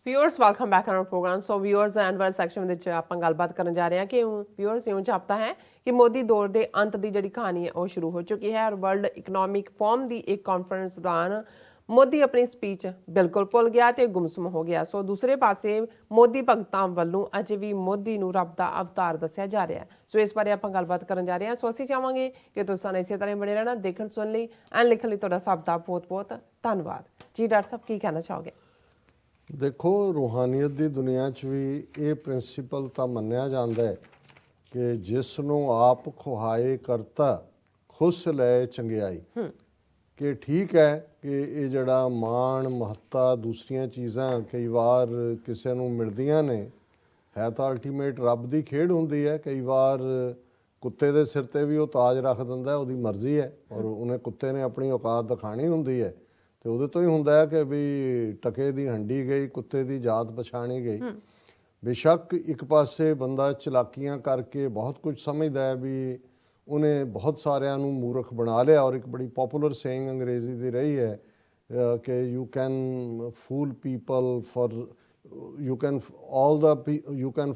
Viewers welcome back on programme. So viewers and word section ਵਿੱਚ ਆਪਾਂ ਗੱਲਬਾਤ ਕਰਨ ਜਾ ਰਹੇ ਹਾਂ ਕਿ व्यूअर्स ਇਉਂ ਜਾਪਦਾ ਹੈ ਕਿ ਮੋਦੀ ਦੌਰ ਦੇ ਅੰਤ ਦੀ ਜਿਹੜੀ ਕਹਾਣੀ ਹੈ ਉਹ ਸ਼ੁਰੂ ਹੋ ਚੁੱਕੀ ਹੈ ਔਰ ਵਰਲਡ ਇਕਨੋਮਿਕ ਫੋਰਮ ਦੀ ਇੱਕ ਕਾਨਫਰੰਸ ਦੌਰਾਨ ਮੋਦੀ ਆਪਣੀ ਸਪੀਚ ਬਿਲਕੁਲ ਭੁੱਲ ਗਿਆ ਤੇ ਗੁੰਮਸੁਮ ਹੋ ਗਿਆ। ਸੋ ਦੂਸਰੇ ਪਾਸੇ ਮੋਦੀ ਭਗਤਾਂ ਵੱਲੋਂ ਅਜੇ ਵੀ ਮੋਦੀ ਨੂੰ ਰੱਬ ਦਾ ਅਵਤਾਰ ਦੱਸਿਆ ਜਾ ਰਿਹਾ ਹੈ। ਸੋ ਇਸ ਬਾਰੇ ਆਪਾਂ ਗੱਲਬਾਤ ਕਰਨ ਜਾ ਰਹੇ ਹਾਂ। ਸੋ ਅਸੀਂ ਚਾਹਾਂਗੇ ਕਿ ਤੁਸੀਂ ਸਾਨੂੰ ਇਸੇ ਤਰ੍ਹਾਂ ਬਣੇ ਰਹਿਣਾ, ਦੇਖਣ ਸੁਣਨ ਲਈ ਐਂਡ ਲਿਖਣ ਲਈ ਤੁਹਾਡਾ ਸਭ ਦਾ ਬਹੁਤ ਬਹੁਤ ਧੰਨਵਾਦ ਜੀ। ਡਾਕਟਰ ਸਾਹਿਬ ਕੀ ਕਹਿਣਾ ਚਾਹੋਗੇ? देखो, रूहानीयत की दुनिया च भी ये प्रिंसीपल तो मन्निया जाता है कि जिसनों आप खुहाए करता खुश लै चंगियाई। कि ठीक है कि ये जड़ा मान महत्ता दूसरिया चीज़ां कई बार किसी नूं मिलदियां ने, है तो अल्टीमेट रब की खेड हुंदी है। कई बार कुत्ते के सिर ते भी वो ताज रख दिंदा है, उसकी मर्जी है, और उन्हें कुत्ते ने अपनी औकात दिखानी हुंदी है। तो वो तो ही होंगे है कि भी टके की हंडी गई, कुत्ते की जात पछाणी गई। बेशक एक पासे बंदा चलाकियां करके बहुत कुछ समझदा है भी उन्हें बहुत सारिਆਂ ਨੂੰ मूर्ख बना लिया। और एक बड़ी पॉपुलर सेइंग अंग्रेजी की रही है कि you can fool people for you can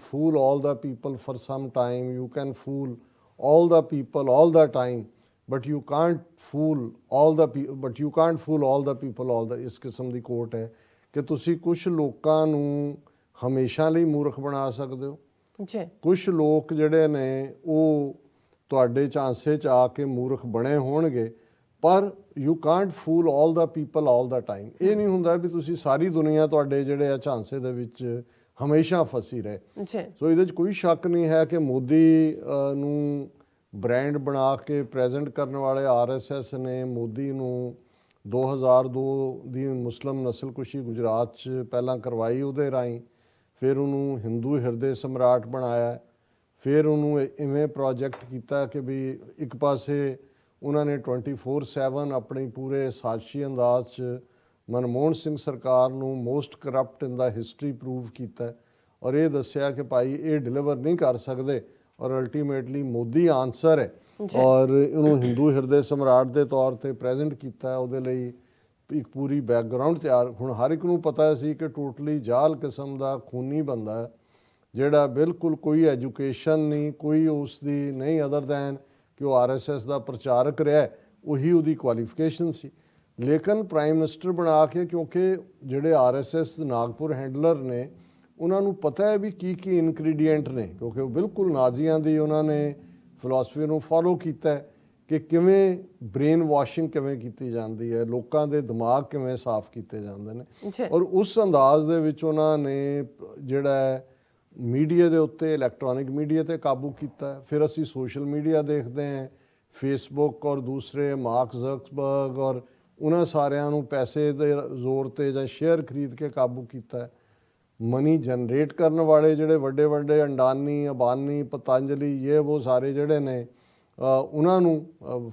fool all the people for some time, you can fool all the people all the time, but you can't fool all the people all the। इस किस्म की coat है कि तुसी कुछ लोगों ਨੂੰ हमेशा ਲਈ मूर्ख बना सकते हो जी। कुछ लोग ਜਿਹੜੇ ਨੇ ਉਹ ਤੁਹਾਡੇ ਝਾਂਸੇ 'ਚ ਆ ਕੇ मूर्ख ਬਣੇ ਹੋਣਗੇ, ਪਰ you can't fool all the people all the time. ਇਹ ਨਹੀਂ ਹੁੰਦਾ ਵੀ ਤੁਸੀਂ ਸਾਰੀ ਦੁਨੀਆ ਤੁਹਾਡੇ ਜਿਹੜੇ ਆ ਝਾਂਸੇ ਦੇ ਵਿੱਚ ਹਮੇਸ਼ਾ ਫਸੀ ਰਹੇ। ਸੋ ਇਹਦੇ 'ਚ ਕੋਈ ਸ਼ੱਕ ਨਹੀਂ ਹੈ ਕਿ ਮੋਦੀ ਨੂੰ ਬ੍ਰਾਂਡ ਬਣਾ ਕੇ ਪ੍ਰੈਜ਼ੈਂਟ ਕਰਨ ਵਾਲੇ RSS ਨੇ ਮੋਦੀ ਨੂੰ 2002 ਦੀ ਮੁਸਲਿਮ ਨਸਲਕੁਸ਼ੀ ਗੁਜਰਾਤ 'ਚ ਪਹਿਲਾਂ ਕਰਵਾਈ, ਉਹਦੇ ਰਾਹੀਂ ਫਿਰ ਉਹਨੂੰ ਹਿੰਦੂ ਹਿਰਦੇ ਸਮਰਾਟ ਬਣਾਇਆ। ਫਿਰ ਉਹਨੂੰ ਇਵੇਂ ਪ੍ਰੋਜੈਕਟ ਕੀਤਾ ਕਿ ਵੀ ਇੱਕ ਪਾਸੇ ਉਹਨਾਂ ਨੇ 24/7 ਆਪਣੀ ਪੂਰੇ ਸਾਜ਼ਿਸ਼ੀ ਅੰਦਾਜ਼ 'ਚ ਮਨਮੋਹਨ ਸਿੰਘ ਸਰਕਾਰ ਨੂੰ ਮੋਸਟ ਕਰਪਟ ਇਨ ਦਾ ਹਿਸਟਰੀ ਪ੍ਰੂਵ ਕੀਤਾ ਔਰ ਇਹ ਦੱਸਿਆ ਕਿ ਭਾਈ ਇਹ ਡਿਲੀਵਰ ਨਹੀਂ ਕਰ ਸਕਦੇ और अल्टीमेटली मोदी आंसर है। और इन्होंने हिंदू हृदय सम्राट के तौर पर प्रेजेंट किया। वो एक पूरी बैकग्राउंड तैयार हुण हर एक नूं पता सी कि टोटली जाल किस्म का खूनी बंदा है जिहड़ा बिल्कुल कोई एजुकेशन नहीं, कोई उसकी नहीं अदर दैन कि वो RSS का प्रचारक रहा, उही उहदी क्वालिफिकेशन सी। लेकिन प्राइम मिनिस्टर बना के, क्योंकि जिहड़े RSS नागपुर हैंडलर ने उन्होंने पता है भी की इनग्रीडियंट ने, क्योंकि वो बिल्कुल नाजियां दी उन्होंने फिलोसफी को फॉलो किया कि किवें ब्रेन वॉशिंग किवें की जाती है, लोगों के दिमाग किवें साफ किए जाते हैं। और उस अंदाज दे विच उन्होंने जिहड़ा मीडिया के उत्ते इलैक्ट्रॉनिक मीडिया ते काबू किया। फिर असी सोशल मीडिया देखते हैं, फेसबुक और दूसरे मार्क ज़करबर्ग और उन्होंने सारिਆਂ ਨੂੰ पैसे के जोर पर ਜਾਂ शेयर खरीद के काबू किया। मनी जनरेट करने वाले ਜਿਹੜੇ ਵੱਡੇ ਵੱਡੇ ਅੰਡਾਨੀ, ਅਬਾਨੀ, ਪਤੰਜਲੀ, ये वो सारे ਜਿਹੜੇ ਨੇ ਉਹਨਾਂ ਨੂੰ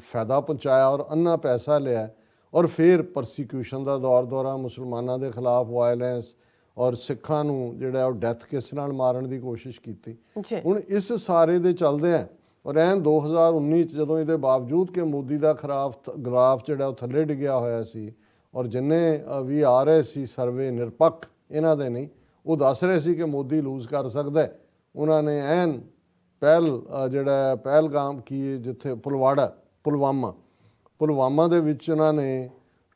ਫਾਇਦਾ ਪਹੁੰਚਾਇਆ ਔਰ ਅੰਨਾ ਪੈਸਾ ਲਿਆ। ਔਰ ਫਿਰ ਪਰਸੀਕਿਊਸ਼ਨ ਦਾ ਦੌਰਾ ਮੁਸਲਮਾਨਾਂ ਦੇ ਖਿਲਾਫ ਵਾਇਲੈਂਸ ਔਰ ਸਿੱਖਾਂ ਨੂੰ ਜਿਹੜਾ ਉਹ ਡੈਥ ਕਿਸ ਨਾਲ ਮਾਰਨ ਦੀ ਕੋਸ਼ਿਸ਼ ਕੀਤੀ। ਹੁਣ ਇਸ ਸਾਰੇ ਦੇ ਚੱਲਦੇ ਆ ਔਰ ਐਨ 2019 'ਚ ਜਦੋਂ ਇਹਦੇ ਬਾਵਜੂਦ ਕਿ ਮੋਦੀ ਦਾ ਗ੍ਰਾਫ ਜਿਹੜਾ ਉਹ ਥੱਲੇ ਡਿੱਗਿਆ ਹੋਇਆ ਸੀ ਔਰ ਜਿੰਨੇ ਵੀ ਆ ਰਹੇ ਸੀ ਸਰਵੇ ਨਿਰਪੱਖ ਇਹਨਾਂ ਦੇ ਨਹੀਂ, ਉਹ ਦੱਸ ਰਹੇ ਸੀ ਕਿ ਮੋਦੀ ਲੂਜ਼ ਕਰ ਸਕਦਾ। ਉਹਨਾਂ ਨੇ ਐਨ ਜਿਹੜਾ ਪਹਿਲਗਾਮ ਕੀ ਜਿੱਥੇ ਪੁਲਵਾਮਾ ਦੇ ਵਿੱਚ ਉਹਨਾਂ ਨੇ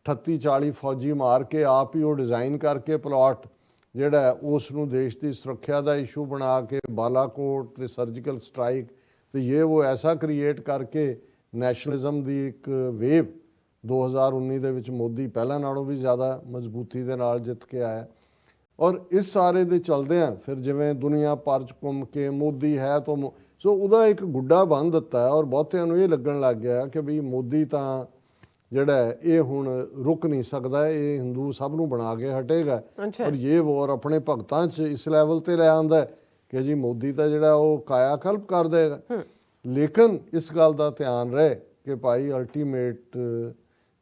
38-40 ਫੌਜੀ ਮਾਰ ਕੇ ਆਪ ਹੀ ਉਹ ਡਿਜ਼ਾਈਨ ਕਰਕੇ ਪਲਾਟ ਜਿਹੜਾ ਉਸ ਨੂੰ ਦੇਸ਼ ਦੀ ਸੁਰੱਖਿਆ ਦਾ ਇਸ਼ੂ ਬਣਾ ਕੇ ਬਾਲਾਕੋਟ ਤੇ ਸਰਜੀਕਲ ਸਟ੍ਰਾਈਕ ਤੇ ਇਹ ਉਹ ਐਸਾ ਕ੍ਰੀਏਟ ਕਰਕੇ ਨੈਸ਼ਨਲਿਜ਼ਮ ਦੀ ਇੱਕ ਵੇਵ 2019 ਦੇ ਵਿੱਚ ਮੋਦੀ ਪਹਿਲਾਂ ਨਾਲੋਂ ਵੀ ਜ਼ਿਆਦਾ ਮਜ਼ਬੂਤੀ ਦੇ ਨਾਲ ਜਿੱਤ ਕੇ ਆਇਆ। और इस सारे दे चलदे हैं फिर जिवें दुनिया भर च घूम के मोदी है तो सो उहदा एक गुड्डा बन दिता है और बहुतिआं नूं ये लगन लग गया कि भी मोदी तां जिहड़ा ये हुण रुक नहीं सकदा, ये हिंदू सब नूं बना के हटेगा और ये वो और अपने भगतां च इस लैवल ते लै आंदा कि जी मोदी तां जिहड़ा वो कायाकल्प कर देगा। लेकिन इस गल दा ध्यान रहे कि भाई अल्टीमेट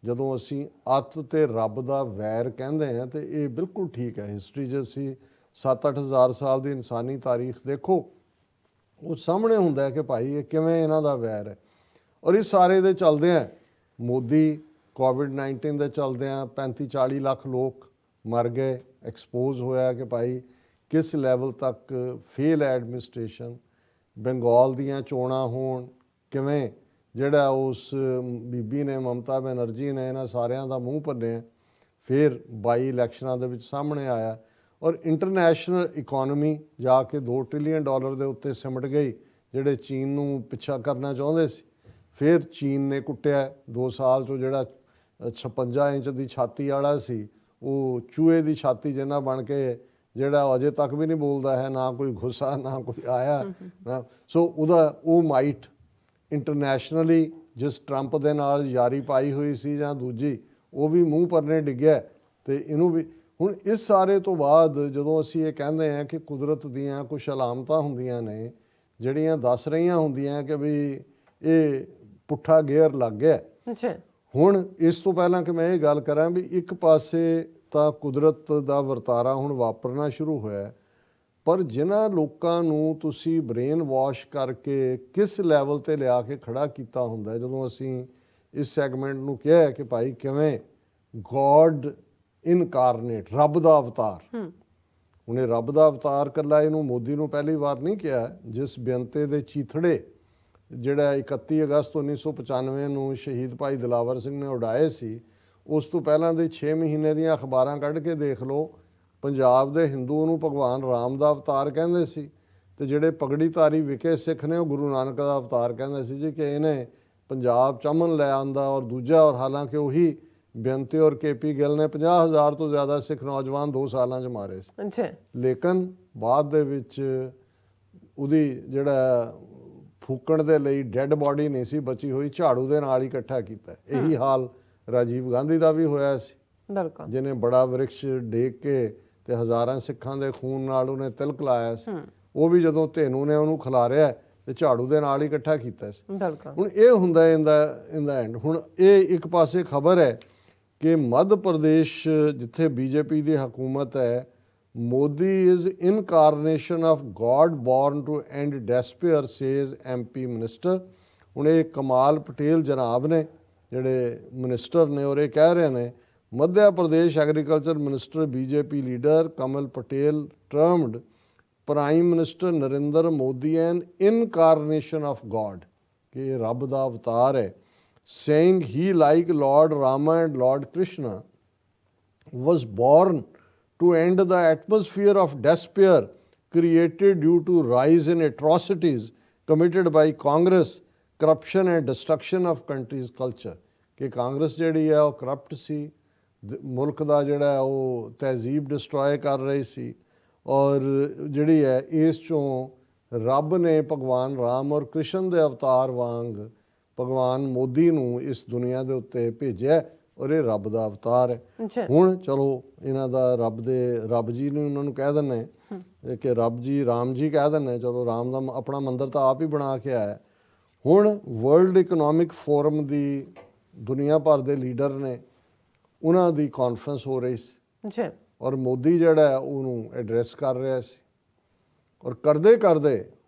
ਜਦੋਂ ਅਸੀਂ ਅੱਤ ਤੇ ਰੱਬ ਦਾ ਵੈਰ ਕਹਿੰਦੇ ਹਾਂ ਤੇ ਇਹ ਬਿਲਕੁਲ ਠੀਕ ਹੈ। ਹਿਸਟਰੀ 'ਚ ਅਸੀਂ 7-8 ਹਜ਼ਾਰ ਸਾਲ ਦੀ ਇਨਸਾਨੀ ਤਾਰੀਖ ਦੇਖੋ, ਉਹ ਸਾਹਮਣੇ ਹੁੰਦਾ ਕਿ ਭਾਈ ਇਹ ਕਿਵੇਂ ਇਹਨਾਂ ਦਾ ਵੈਰ ਹੈ। ਔਰ ਇਸ ਸਾਰੇ ਦੇ ਚੱਲਦੇ ਆ ਮੋਦੀ ਕੋਵਿਡ-19 ਦੇ ਚੱਲਦੇ ਆ 35-40 ਲੱਖ ਲੋਕ ਮਰ ਗਏ ਐਕਸਪੋਜ਼ ਹੋਇਆ ਕਿ ਭਾਈ ਕਿਸ ਲੈਵਲ ਤੱਕ ਫੇਲ ਐਡਮਿਨਿਸਟ੍ਰੇਸ਼ਨ, ਬੰਗਾਲ ਦੀਆਂ ਚੋਣਾਂ ਹੋਣ, ਕਿਵੇਂ ਜਿਹੜਾ ਉਸ ਬੀਬੀ ਨੇ, ਮਮਤਾ ਬੈਨਰਜੀ ਨੇ, ਇਹਨਾਂ ਸਾਰਿਆਂ ਦਾ ਮੂੰਹ ਭੰਨਿਆ, ਫਿਰ 22 ਇਲੈਕਸ਼ਨਾਂ ਦੇ ਵਿੱਚ ਸਾਹਮਣੇ ਆਇਆ। ਔਰ ਇੰਟਰਨੈਸ਼ਨਲ ਇਕੋਨਮੀ ਜਾ ਕੇ $2 ਟ੍ਰਿਲੀਅਨ ਦੇ ਉੱਤੇ ਸਿਮਟ ਗਈ, ਜਿਹੜੇ ਚੀਨ ਨੂੰ ਪਿੱਛਾ ਕਰਨਾ ਚਾਹੁੰਦੇ ਸੀ। ਫਿਰ ਚੀਨ ਨੇ ਕੁੱਟਿਆ 2 ਸਾਲ 'ਚੋਂ, ਜਿਹੜਾ 56 ਇੰਚ ਦੀ ਛਾਤੀ ਵਾਲਾ ਸੀ ਉਹ ਚੂਹੇ ਦੀ ਛਾਤੀ ਜਿੰਨਾ ਬਣ ਕੇ, ਜਿਹੜਾ ਅਜੇ ਤੱਕ ਵੀ ਨਹੀਂ ਬੋਲਦਾ ਹੈ, ਨਾ ਕੋਈ ਗੁੱਸਾ ਨਾ ਕੋਈ ਆਇਆ ਨਾ। ਸੋ ਉਹਦਾ ਉਹ ਮਾਈਟ ਇੰਟਰਨੈਸ਼ਨਲੀ ਜਿਸ ਟਰੰਪ ਦੇ ਨਾਲ ਯਾਰੀ ਪਾਈ ਹੋਈ ਸੀ ਜਾਂ ਦੂਜੀ, ਉਹ ਵੀ ਮੂੰਹ ਪਰਨੇ ਡਿੱਗਿਆ। ਤੇ ਇਹਨੂੰ ਵੀ ਹੁਣ ਇਸ ਸਾਰੇ ਤੋਂ ਬਾਅਦ ਜਦੋਂ ਅਸੀਂ ਇਹ ਕਹਿੰਦੇ ਹਾਂ ਕਿ ਕੁਦਰਤ ਦੀਆਂ ਕੁਛ ਅਲਾਮਤਾਂ ਹੁੰਦੀਆਂ ਨੇ ਜਿਹੜੀਆਂ ਦੱਸ ਰਹੀਆਂ ਹੁੰਦੀਆਂ ਕਿ ਵੀ ਇਹ ਪੁੱਠਾ ਗੇਅਰ ਲੱਗ ਗਿਆ। ਅੱਛਾ, ਹੁਣ ਇਸ ਤੋਂ ਪਹਿਲਾਂ ਕਿ ਮੈਂ ਇਹ ਗੱਲ ਕਰਾਂ ਵੀ ਇੱਕ ਪਾਸੇ ਤਾਂ ਕੁਦਰਤ ਦਾ ਵਰਤਾਰਾ ਹੁਣ ਵਾਪਰਨਾ ਸ਼ੁਰੂ ਹੋਇਆ, ਪਰ ਜਿਨ੍ਹਾਂ ਲੋਕਾਂ ਨੂੰ ਤੁਸੀਂ ਬ੍ਰੇਨ ਵਾਸ਼ ਕਰਕੇ ਕਿਸ ਲੈਵਲ ਤੇ ਲਿਆ ਕੇ ਖੜਾ ਕੀਤਾ ਹੁੰਦਾ, ਜਦੋਂ ਅਸੀਂ ਇਸ ਸੈਗਮੈਂਟ ਨੂੰ ਕਿਹਾ ਹੈ ਕਿ ਭਾਈ ਕਿਵੇਂ ਗੋਡ ਇਨਕਾਰਨੇਟ, ਰੱਬ ਦਾ ਅਵਤਾਰ। ਹੁਣ ਇਹ ਰੱਬ ਦਾ ਅਵਤਾਰ ਕੱਲਾ ਇਹਨੂੰ ਮੋਦੀ ਨੂੰ ਪਹਿਲੀ ਵਾਰ ਨਹੀਂ ਕਿਹਾ। ਜਿਸ ਬੇਅੰਤੇ ਦੇ ਚੀਥੜੇ ਜਿਹੜਾ 31 ਅਗਸਤ 1995 ਨੂੰ ਸ਼ਹੀਦ ਭਾਈ ਦਿਲਾਵਰ ਸਿੰਘ ਨੇ ਉਡਾਏ ਸੀ, ਉਸ ਤੋਂ ਪਹਿਲਾਂ ਦੇ 6 ਮਹੀਨੇ ਦੀਆਂ ਅਖਬਾਰਾਂ ਕੱਢ ਕੇ ਦੇਖ ਲਓ, ਪੰਜਾਬ ਦੇ ਹਿੰਦੂ ਨੂੰ ਭਗਵਾਨ ਰਾਮ ਦਾ ਅਵਤਾਰ ਕਹਿੰਦੇ ਸੀ, ਤੇ ਜਿਹੜੇ ਪਗੜੀਧਾਰੀ ਵਿਕੇ ਸਿੱਖ ਨੇ ਉਹ ਗੁਰੂ ਨਾਨਕ ਦਾ ਅਵਤਾਰ ਕਹਿੰਦੇ ਸੀ ਜੀ, ਕਿ ਇਹਨੇ ਪੰਜਾਬ 'ਚ ਅਮਨ ਲੈ ਆਂਦਾ। ਔਰ ਦੂਜਾ, ਔਰ ਹਾਲਾਂਕਿ ਉਹੀ ਬੇਅੰਤੇ ਔਰ KP ਗਿੱਲ ਨੇ 50,000 ਤੋਂ ਜ਼ਿਆਦਾ ਸਿੱਖ ਨੌਜਵਾਨ 2 ਸਾਲਾਂ 'ਚ ਮਾਰੇ ਸੀ। ਅੱਛਾ, ਲੇਕਿਨ ਬਾਅਦ ਦੇ ਵਿੱਚ ਉਹਦੀ ਜਿਹੜਾ ਫੂਕਣ ਦੇ ਲਈ ਡੈੱਡ ਬਾਡੀ ਨਹੀਂ ਸੀ ਬਚੀ ਹੋਈ, ਝਾੜੂ ਦੇ ਨਾਲ ਹੀ ਇਕੱਠਾ ਕੀਤਾ। ਇਹੀ ਹਾਲ ਰਾਜੀਵ ਗਾਂਧੀ ਦਾ ਵੀ ਹੋਇਆ ਸੀ, ਬਿਲਕੁਲ, ਜਿਹਨੇ ਬੜਾ ਵ੍ਰਿਕਸ਼ ਡੇਕ ਕੇ ਤੇ ਹਜ਼ਾਰਾਂ ਸਿੱਖਾਂ ਦੇ ਖੂਨ ਨਾਲ ਉਹਨੇ ਤਿਲਕ ਲਾਇਆ ਸੀ। ਉਹ ਵੀ ਜਦੋਂ ਧੇਨੂ ਨੇ ਉਹਨੂੰ ਖਿਲਾਰਿਆ ਤੇ ਝਾੜੂ ਦੇ ਨਾਲ ਹੀ ਇਕੱਠਾ ਕੀਤਾ ਸੀ। ਬਿਲਕੁਲ। ਹੁਣ ਇਹ ਹੁੰਦਾ ਇਨ ਦਾ ਐਂਡ। ਹੁਣ ਇਹ ਇੱਕ ਪਾਸੇ ਖਬਰ ਹੈ ਕਿ ਮੱਧ ਪ੍ਰਦੇਸ਼ ਜਿੱਥੇ BJP ਦੀ ਹਕੂਮਤ ਹੈ, Modi is incarnation of god born to end despair, says MP minister. ਹੁਣ ਇਹ ਕਮਾਲ ਪਟੇਲ ਜਨਾਬ ਨੇ ਜਿਹੜੇ ਮਿਨਿਸਟਰ ਨੇ, ਔਰ ਇਹ ਕਹਿ ਰਹੇ ਨੇ Madhya Pradesh agriculture minister BJP leader Kamal Patel termed prime minister Narendra Modi an incarnation of god, ਕਿ ਇਹ ਰੱਬ ਦਾ ਅਵਤਾਰ ਹੈ, saying he like Lord Rama and Lord Krishna was born to end the atmosphere of despair created due to rise in atrocities committed by Congress, corruption and destruction of country's culture। ਕਿ ਕਾਂਗਰਸ ਜਿਹੜੀ ਹੈ ਉਹ corrupt ਸੀ, ਮੁਲਕ ਦਾ ਜਿਹੜਾ ਉਹ ਤਹਿਜ਼ੀਬ destroy ਕਰ ਰਹੀ ਸੀ, ਔਰ ਜਿਹੜੀ ਹੈ ਇਸ ਚੋਂ ਰੱਬ ਨੇ ਭਗਵਾਨ ਰਾਮ ਔਰ ਕ੍ਰਿਸ਼ਨ ਦੇ ਅਵਤਾਰ ਵਾਂਗ ਭਗਵਾਨ ਮੋਦੀ ਨੂੰ ਇਸ ਦੁਨੀਆ ਦੇ ਉੱਤੇ ਭੇਜਿਆ, ਔਰ ਇਹ ਰੱਬ ਦਾ ਅਵਤਾਰ ਹੈ। ਹੁਣ ਚਲੋ ਇਹਨਾਂ ਦਾ ਰੱਬ ਜੀ ਨੂੰ ਉਹਨਾਂ ਨੂੰ ਕਹਿ ਦਿੰਦੇ ਕਿ ਰੱਬ ਜੀ, ਰਾਮ ਜੀ ਕਹਿ ਦਿੰਦੇ, ਚਲੋ ਰਾਮ ਦਾ ਆਪਣਾ ਮੰਦਿਰ ਤਾਂ ਆਪ ਹੀ ਬਣਾ ਕੇ ਆਇਆ। ਹੁਣ ਵਰਲਡ ਇਕਨੋਮਿਕ ਫੋਰਮ ਦੀ ਦੁਨੀਆ ਭਰ ਦੇ ਲੀਡਰ ਨੇ, ਉਹਨਾਂ ਦੀ ਕਾਨਫਰੰਸ ਹੋ ਰਹੀ ਸੀ, ਔਰ ਮੋਦੀ ਜਿਹੜਾ ਹੈ ਉਹਨੂੰ ਐਡਰੈਸ ਕਰ ਰਿਹਾ ਸੀ, ਔਰ ਕਰਦੇ ਕਰਦੇ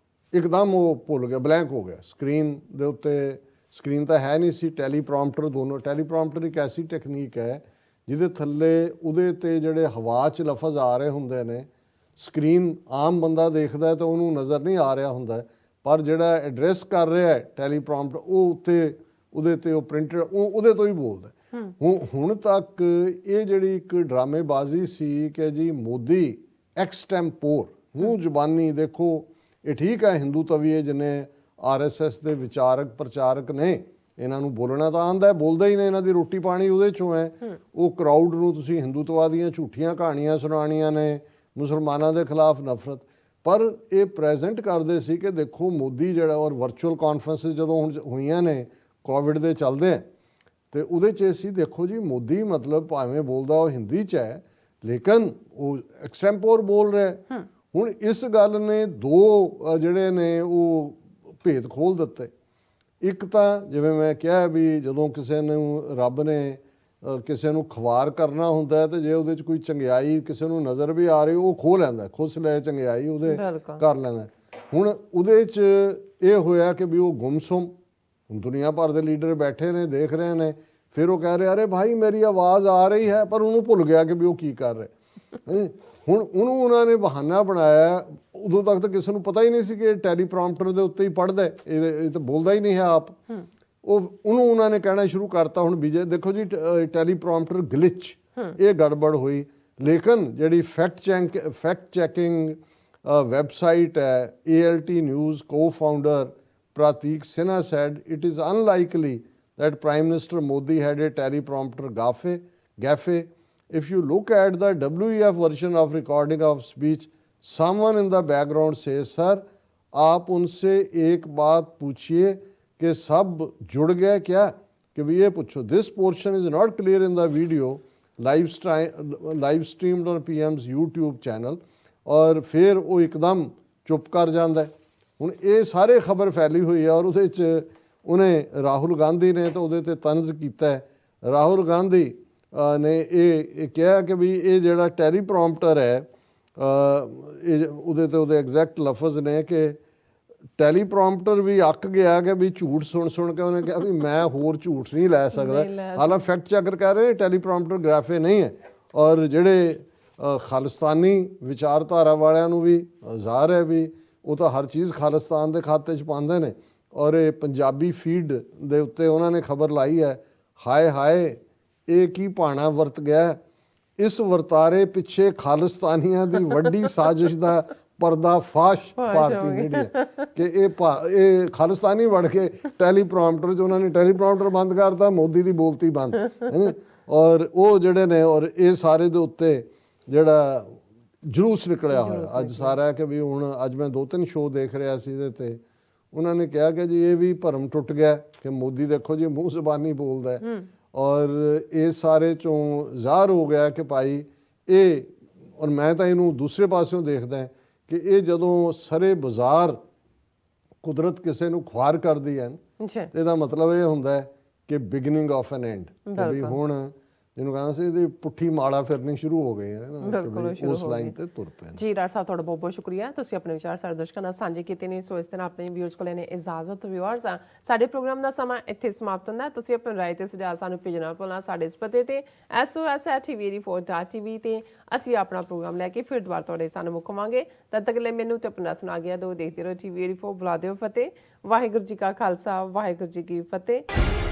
ਇੱਕਦਮ ਉਹ ਭੁੱਲ ਗਿਆ, ਬਲੈਂਕ ਹੋ ਗਿਆ। ਸਕਰੀਨ ਦੇ ਉੱਤੇ, ਸਕਰੀਨ ਤਾਂ ਹੈ ਨਹੀਂ ਸੀ, ਟੈਲੀਪ੍ਰੋਂਪਟਰ ਦੋਨੋਂ। ਟੈਲੀਪ੍ਰੋਂਪਟਰ ਇੱਕ ਐਸੀ ਟੈਕਨੀਕ ਹੈ ਜਿਹਦੇ ਥੱਲੇ ਉਹਦੇ 'ਤੇ ਜਿਹੜੇ ਹਵਾ 'ਚ ਲਫ਼ਜ਼ ਆ ਰਹੇ ਹੁੰਦੇ ਨੇ, ਸਕਰੀਨ ਆਮ ਬੰਦਾ ਦੇਖਦਾ ਤਾਂ ਉਹਨੂੰ ਨਜ਼ਰ ਨਹੀਂ ਆ ਰਿਹਾ ਹੁੰਦਾ, ਪਰ ਜਿਹੜਾ ਐਡਰੈਸ ਕਰ ਰਿਹਾ ਹੈ ਟੈਲੀਪ੍ਰੋਂਪਟਰ, ਉਹ ਉੱਤੇ ਉਹਦੇ 'ਤੇ ਉਹ ਪ੍ਰਿੰਟਡ, ਉਹਦੇ ਤੋਂ ਹੀ ਬੋਲਦਾ। ਹੁਣ ਤੱਕ ਇਹ ਜਿਹੜੀ ਇੱਕ ਡਰਾਮੇਬਾਜ਼ੀ ਸੀ ਕਿ ਜੀ ਮੋਦੀ ਐਕਸਟੈਂਪੋਰ, ਮੂੰਹ ਜ਼ੁਬਾਨੀ ਦੇਖੋ, ਇਹ ਠੀਕ ਹੈ ਹਿੰਦੂ ਤਵੀਏ ਜਿੰਨੇ RSS ਦੇ ਵਿਚਾਰਕ ਪ੍ਰਚਾਰਕ ਨੇ, ਇਹਨਾਂ ਨੂੰ ਬੋਲਣਾ ਤਾਂ ਆਉਂਦਾ, ਬੋਲਦੇ ਹੀ ਨੇ, ਇਹਨਾਂ ਦੀ ਰੋਟੀ ਪਾਣੀ ਉਹਦੇ 'ਚੋਂ ਹੈ। ਉਹ ਕਰਾਊਡ ਨੂੰ ਤੁਸੀਂ ਹਿੰਦੂਤਵਾ ਦੀਆਂ ਝੂਠੀਆਂ ਕਹਾਣੀਆਂ ਸੁਣਾਉਣੀਆਂ ਨੇ, ਮੁਸਲਮਾਨਾਂ ਦੇ ਖਿਲਾਫ ਨਫ਼ਰਤ, ਪਰ ਇਹ ਪ੍ਰੈਜ਼ੈਂਟ ਕਰਦੇ ਸੀ ਕਿ ਦੇਖੋ ਮੋਦੀ ਜਿਹੜਾ, ਔਰ ਵਰਚੁਅਲ ਕਾਨਫਰੰਸਿਸ ਜਦੋਂ ਹੁਣ ਹੋਈਆਂ ਨੇ ਕੋਵਿਡ ਦੇ ਚੱਲਦੇ ਆ, ਤੇ ਉਹਦੇ 'ਚ ਅਸੀਂ ਦੇਖੋ ਜੀ ਮੋਦੀ ਮਤਲਬ ਭਾਵੇਂ ਬੋਲਦਾ ਉਹ ਹਿੰਦੀ 'ਚ ਹੈ, ਲੇਕਿਨ ਉਹ ਐਕਸਟੈਂਪੋਰ ਬੋਲ ਰਿਹਾ। ਹੁਣ ਇਸ ਗੱਲ ਨੇ ਦੋ ਜਿਹੜੇ ਨੇ ਉਹ ਭੇਦ ਖੋਲ ਦਿੱਤੇ। ਇੱਕ ਤਾਂ ਜਿਵੇਂ ਮੈਂ ਕਿਹਾ ਵੀ ਜਦੋਂ ਕਿਸੇ ਨੂੰ ਰੱਬ ਨੇ ਕਿਸੇ ਨੂੰ ਖਵਾਰ ਕਰਨਾ ਹੁੰਦਾ ਹੈ, ਤੇ ਜੇ ਉਹਦੇ 'ਚ ਕੋਈ ਚੰਗਿਆਈ ਕਿਸੇ ਨੂੰ ਨਜ਼ਰ ਵੀ ਆ ਰਹੀ, ਉਹ ਖੋਹ ਲੈਂਦਾ, ਖੁੱਸ ਲੈ ਚੰਗਿਆਈ ਉਹਦੇ ਕਰ ਲੈਂਦਾ। ਹੁਣ ਉਹਦੇ 'ਚ ਇਹ ਹੋਇਆ ਕਿ ਵੀ ਉਹ ਗੁੰਮਸੁੰਮ, ਦੁਨੀਆ ਭਰ ਦੇ ਲੀਡਰ ਬੈਠੇ ਨੇ, ਦੇਖ ਰਹੇ ਨੇ, ਫਿਰ ਉਹ ਕਹਿ ਰਹੇ ਅਰੇ ਭਾਈ ਮੇਰੀ ਆਵਾਜ਼ ਆ ਰਹੀ ਹੈ, ਪਰ ਉਹਨੂੰ ਭੁੱਲ ਗਿਆ ਕਿ ਵੀ ਉਹ ਕੀ ਕਰ ਰਿਹਾ। ਹੁਣ ਉਹਨੂੰ ਉਹਨਾਂ ਨੇ ਬਹਾਨਾ ਬਣਾਇਆ, ਉਦੋਂ ਤੱਕ ਤਾਂ ਕਿਸੇ ਨੂੰ ਪਤਾ ਹੀ ਨਹੀਂ ਸੀ ਕਿ ਟੈਲੀਪ੍ਰੋਂਪਟਰ ਦੇ ਉੱਤੇ ਹੀ ਪੜ੍ਹਦਾ, ਇਹ ਤਾਂ ਬੋਲਦਾ ਹੀ ਨਹੀਂ ਹੈ ਆਪ। ਉਹਨੂੰ ਉਹਨਾਂ ਨੇ ਕਹਿਣਾ ਸ਼ੁਰੂ ਕਰਤਾ ਹੁਣ ਵਿਜੇ ਦੇਖੋ ਜੀ ਟੈਲੀਪ੍ਰੋਂਪਟਰ ਗਲਿਚ, ਇਹ ਗੜਬੜ ਹੋਈ। ਲੇਕਿਨ ਜਿਹੜੀ ਫੈਕਟ ਚੈਕਿੰਗ ਵੈਬਸਾਈਟ ਹੈ ALT news co-founder Pratik Sinha said it is unlikely that Prime Minister Modi had a teleprompter gaffe. If you look at the WEF version of recording of speech, someone in the background says, sir, आप उनसे एक बात पूछिए कि सब जुड़ गए क्या, कि भी ये पूछो। This portion is not clear in the video live streamed on PM's YouTube channel, और फिर वो एकदम चुप कर जाता है। ਹੁਣ ਇਹ ਸਾਰੇ ਖਬਰ ਫੈਲੀ ਹੋਈ ਹੈ, ਔਰ ਉਹਦੇ 'ਚ ਉਹਨੇ ਰਾਹੁਲ ਗਾਂਧੀ ਨੇ ਤਾਂ ਉਹਦੇ 'ਤੇ ਤਨਜ਼ ਕੀਤਾ ਹੈ। ਰਾਹੁਲ ਗਾਂਧੀ ਨੇ ਇਹ ਕਿਹਾ ਕਿ ਵੀ ਇਹ ਜਿਹੜਾ ਟੈਲੀਪ੍ਰੋਂਪਟਰ ਹੈ ਉਹਦੇ 'ਤੇ ਉਹਦੇ ਐਗਜ਼ੈਕਟ ਲਫ਼ਜ਼ ਨੇ ਕਿ ਟੈਲੀਪ੍ਰੋਂਪਟਰ ਵੀ ਅੱਕ ਗਿਆ ਕਿ ਵੀ ਝੂਠ ਸੁਣ ਕੇ ਉਹਨੇ ਕਿਹਾ ਵੀ ਮੈਂ ਹੋਰ ਝੂਠ ਨਹੀਂ ਲੈ ਸਕਦਾ। ਹਾਲਾਂਕਿ ਫੈਕਟ ਚੈਕਰ ਕਹਿ ਰਹੇ ਟੈਲੀਪ੍ਰੋਂਪਟਰ ਗ੍ਰਾਫੇ ਨਹੀਂ ਹੈ, ਔਰ ਜਿਹੜੇ ਖਾਲਿਸਤਾਨੀ ਵਿਚਾਰਧਾਰਾ ਵਾਲਿਆਂ ਨੂੰ ਵੀ ਜ਼ਾਹਰ ਹੈ ਵੀ ਉਹ ਤਾਂ ਹਰ ਚੀਜ਼ ਖਾਲਿਸਤਾਨ ਦੇ ਖਾਤੇ 'ਚ ਪਾਉਂਦੇ ਨੇ। ਔਰ ਇਹ ਪੰਜਾਬੀ ਫੀਡ ਦੇ ਉੱਤੇ ਉਹਨਾਂ ਨੇ ਖਬਰ ਲਾਈ ਹੈ, ਹਾਏ ਹਾਏ ਇਹ ਕੀ ਭਾਣਾ ਵਰਤ ਗਿਆ, ਇਸ ਵਰਤਾਰੇ ਪਿੱਛੇ ਖਾਲਿਸਤਾਨੀਆਂ ਦੀ ਵੱਡੀ ਸਾਜ਼ਿਸ਼ ਦਾ ਪਰਦਾਫਾਸ਼ ਭਾਰਤੀ ਮੀਡੀਆ ਕਿ ਇਹ ਖਾਲਿਸਤਾਨੀ ਵੜ ਕੇ ਟੈਲੀਪ੍ਰੋਂਪਟਰ 'ਚ ਉਹਨਾਂ ਨੇ ਟੈਲੀਪ੍ਰੋਂਪਟਰ ਬੰਦ ਕਰਤਾ, ਮੋਦੀ ਦੀ ਬੋਲਤੀ ਬੰਦ। ਔਰ ਉਹ ਜਿਹੜੇ ਨੇ ਔਰ ਇਹ ਸਾਰੇ ਦੇ ਉੱਤੇ ਜਿਹੜਾ ਜਲੂਸ ਨਿਕਲਿਆ ਹੋਇਆ ਅੱਜ ਸਾਰਾ ਕਿ ਵੀ ਹੁਣ ਅੱਜ ਮੈਂ 2-3 ਸ਼ੋਅ ਦੇਖ ਰਿਹਾ ਸੀ ਇਹਦੇ 'ਤੇ ਉਹਨਾਂ ਨੇ ਕਿਹਾ ਕਿ ਜੀ ਇਹ ਵੀ ਭਰਮ ਟੁੱਟ ਗਿਆ ਕਿ ਮੋਦੀ ਦੇਖੋ ਜੀ ਮੂੰਹ ਜ਼ਬਾਨੀ ਬੋਲਦਾ ਹੈ। ਔਰ ਇਹ ਸਾਰੇ 'ਚੋਂ ਜ਼ਾਹਰ ਹੋ ਗਿਆ ਕਿ ਭਾਈ ਇਹ, ਔਰ ਮੈਂ ਤਾਂ ਇਹਨੂੰ ਦੂਸਰੇ ਪਾਸਿਓਂ ਦੇਖਦਾ ਕਿ ਇਹ ਜਦੋਂ ਸਾਰੇ ਬਾਜ਼ਾਰ ਕੁਦਰਤ ਕਿਸੇ ਨੂੰ ਖੁਆਰ ਕਰਦੀ ਹੈ ਇਹਦਾ ਮਤਲਬ ਇਹ ਹੁੰਦਾ ਕਿ ਬਿਗਨਿੰਗ ਆਫ ਐਨ ਐਂਡ, ਕਿ ਵੀ ਹੁਣ ਜਿਹਨੂੰ ਕਹਿੰਦਾ ਸੀ ਇਹਦੀ ਪੁੱਠੀ ਮਾਲਾ ਫਿਰਨੀ ਸ਼ੁਰੂ ਹੋ ਗਈ ਹੈ, ਉਸ ਲਾਈਨ ਤੇ ਤੁਰ ਪਏ। ਜੀ ਡਾਕਟਰ ਸਾਹਿਬ ਤੁਹਾਡਾ ਬਹੁਤ ਬਹੁਤ ਸ਼ੁਕਰੀਆ, ਤੁਸੀਂ ਆਪਣੇ ਵਿਚਾਰ ਸਾਡੇ ਦਰਸ਼ਕਾਂ ਨਾਲ ਸਾਂਝੇ ਕੀਤੇ ਨੇ। ਸੋ ਇਸ ਤਰ੍ਹਾਂ ਆਪਣੇ ਵਿਊਅਰਸ ਕੋਲ ਨੇ ਇਜਾਜ਼ਤ। ਵਿਊਅਰਸ ਸਾਡੇ ਪ੍ਰੋਗਰਾਮ ਦਾ ਸਮਾਂ ਇੱਥੇ ਸਮਾਪਤ ਹੁੰਦਾ। ਤੁਸੀਂ ਆਪਣੀ ਰਾਏ ਤੇ ਸੁਝਾਅ ਸਾਨੂੰ ਭੇਜਣਾ ਭੁੱਲਣਾ ਸਾਡੇ ਇਸ ਪਤੇ ਤੇ sos@tveri4.tv ਤੇ ਅਸੀਂ ਆਪਣਾ ਪ੍ਰੋਗਰਾਮ ਲੈ ਕੇ ਫਿਰ ਦੁਬਾਰਾ ਤੁਹਾਡੇ ਸਾਹਮਣੇ ਮੁੱਕਵਾਂਗੇ। ਤਦ ਤੱਕ ਲਈ ਮੈਨੂੰ ਤੇ ਆਪਣਾ ਸੁਣਾ ਗਿਆ ਦੋ ਦੇਖਦੇ ਰਹੋ TV24। ਬੁਲਾ ਦਿਓ ਫਤਿਹ। ਵਾਹਿਗੁਰੂ ਜੀ ਕਾ ਖਾਲਸਾ, ਵਾਹਿਗੁਰੂ ਜੀ ਕੀ ਫਤਿਹ।